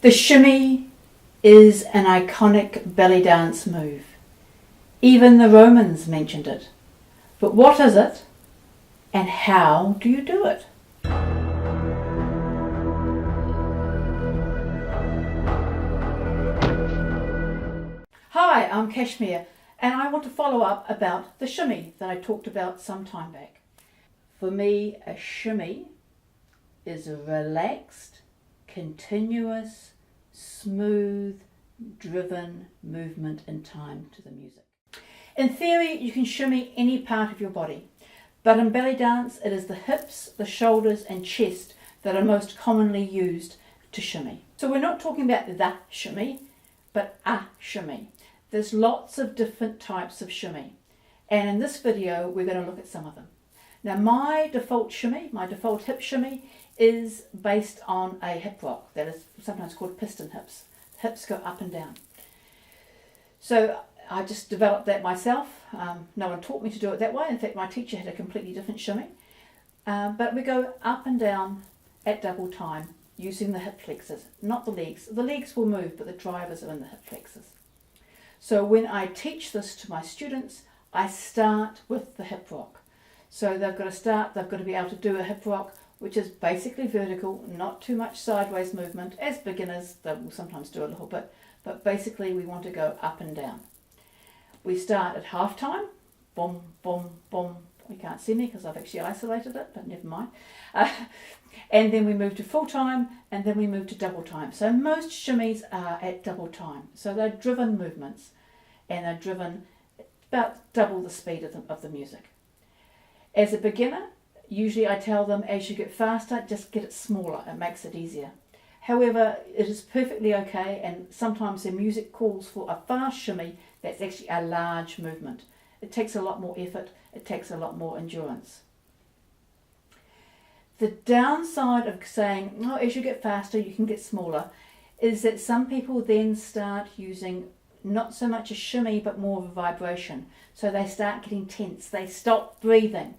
The shimmy is an iconic belly dance move. Even the Romans mentioned it. But what is it, and how do you do it? Hi, I'm Kashmir, and I want to follow up about the shimmy that I talked about some time back. For me, a shimmy is a relaxed, continuous, smooth, driven movement in time to the music. In theory, you can shimmy any part of your body, but in belly dance, it is the hips, the shoulders and chest that are most commonly used to shimmy. So we're not talking about the shimmy, but a shimmy. There's lots of different types of shimmy, and in this video, we're going to look at some of them. Now, my default shimmy, my default hip shimmy, is based on a hip rock that is sometimes called piston hips. Hips go up and down. So I just developed that myself. No one taught me to do it that way. In fact, my teacher had a completely different shimmy. But we go up and down at double time using the hip flexors, not the legs. The legs will move, but the drivers are in the hip flexors. So when I teach this to my students, I start with the hip rock. So they've got to be able to do a hip rock, which is basically vertical, not too much sideways movement. As beginners, they will sometimes do a little bit, but basically we want to go up and down. We start at half time, boom, boom, boom. You can't see me because I've actually isolated it, but never mind. And then we move to full time, and then we move to double time. So most shimmies are at double time. So they're driven movements, and they're driven about double the speed of the music. As a beginner, usually I tell them as you get faster, just get it smaller. It makes it easier. However, it is perfectly okay, and sometimes the music calls for a fast shimmy that's actually a large movement. It takes a lot more effort. It takes a lot more endurance. The downside of saying, oh, as you get faster, you can get smaller, is that some people then start using not so much a shimmy, but more of a vibration. So they start getting tense. They stop breathing.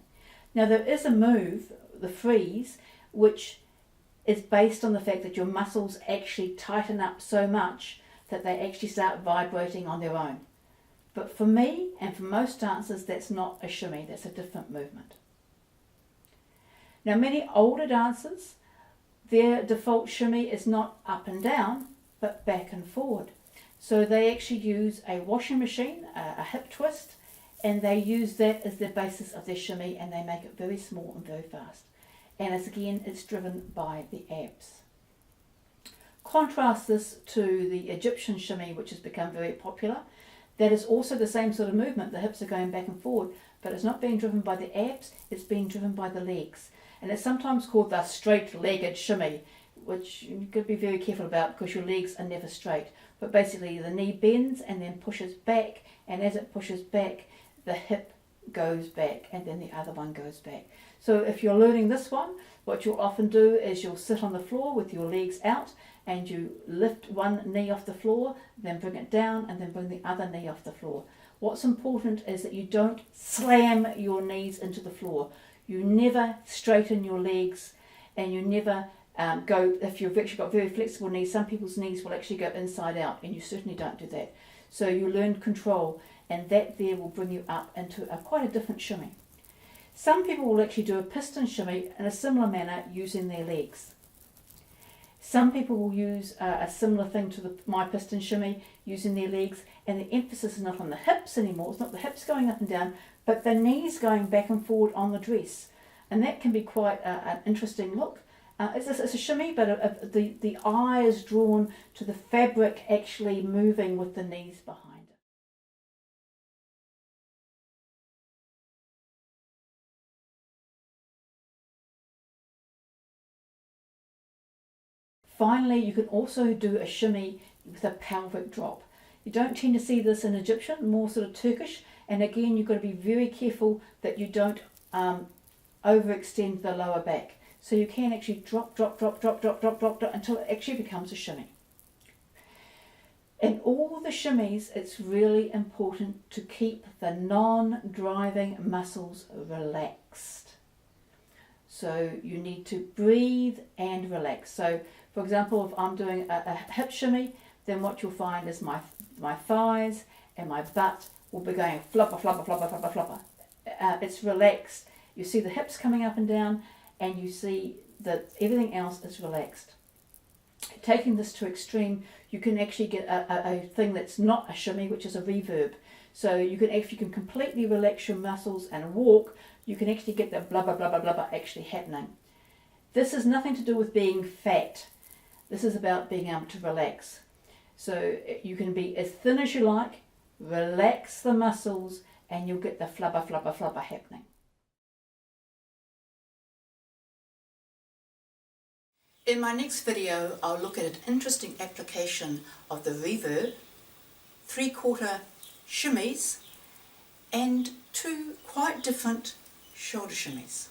Now, there is a move, the freeze, which is based on the fact that your muscles actually tighten up so much that they actually start vibrating on their own. But for me, and for most dancers, that's not a shimmy. That's a different movement. Now, many older dancers, their default shimmy is not up and down, but back and forward. So they actually use a washing machine, a hip twist, and they use that as the basis of their shimmy, and they make it very small and very fast. And it's driven by the abs. Contrast this to the Egyptian shimmy, which has become very popular. That is also the same sort of movement. The hips are going back and forward, but it's not being driven by the abs, it's being driven by the legs. And it's sometimes called the straight-legged shimmy, which you could be very careful about because your legs are never straight. But basically the knee bends and then pushes back, and as it pushes back, the hip goes back and then the other one goes back. So if you're learning this one, what you'll often do is you'll sit on the floor with your legs out and you lift one knee off the floor, then bring it down and then bring the other knee off the floor. What's important is that you don't slam your knees into the floor. You never straighten your legs, and you never go, if you've actually got very flexible knees, some people's knees will actually go inside out, and you certainly don't do that. So you learn control, and that there will bring you up into quite a different shimmy. Some people will actually do a piston shimmy in a similar manner using their legs. Some people will use a similar thing to my piston shimmy using their legs, and the emphasis is not on the hips anymore. It's not the hips going up and down, but the knees going back and forward on the dress. And that can be quite an interesting look. It's a shimmy, but the eye is drawn to the fabric actually moving with the knees behind it. Finally, you can also do a shimmy with a pelvic drop. You don't tend to see this in Egyptian, more sort of Turkish. And again, you've got to be very careful that you don't overextend the lower back. So you can actually drop until it actually becomes a shimmy. In all the shimmies, it's really important to keep the non-driving muscles relaxed. So you need to breathe and relax. So For example, if I'm doing a hip shimmy, then what you'll find is my thighs and my butt will be going flopper, flopper, flopper, flopper, flopper. It's relaxed. You see the hips coming up and down, and you see that everything else is relaxed. Taking this to extreme, you can actually get a thing that's not a shimmy, which is a reverb. So you can, if you can completely relax your muscles and walk, you can actually get the blubber, blubber, blubber actually happening. This has nothing to do with being fat. This is about being able to relax. So you can be as thin as you like, relax the muscles, and you'll get the flubber, flubber, flubber happening. In my next video, I'll look at an interesting application of the reverb, 3/4 shimmies, and two quite different shoulder shimmies.